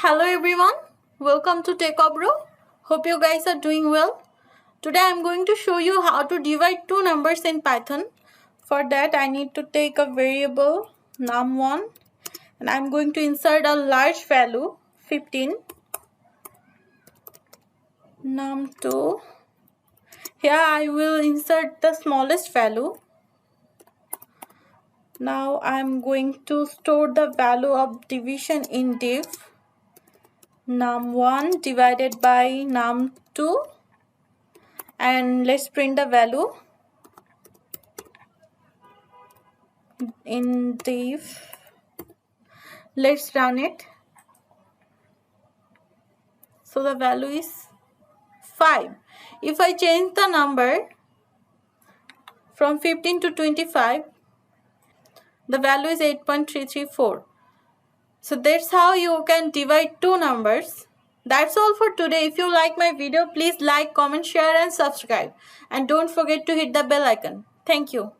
Hello everyone, welcome to TechObro. Hope you guys are doing well. Today I am going to show you how to divide two numbers in Python. For that I need to take a variable num1 and I am going to insert a large value 15, num2. Here I will insert the smallest value. Now I am going to store the value of division in div num1 divided by num2, and let's print the value in div. Let's run it. So the value is 5. If I change the number from 15 to 25, the value is 8.334. So that's how you can divide two numbers. That's all for today. If you like my video, please like, comment, share and subscribe. And don't forget to hit the bell icon. Thank you.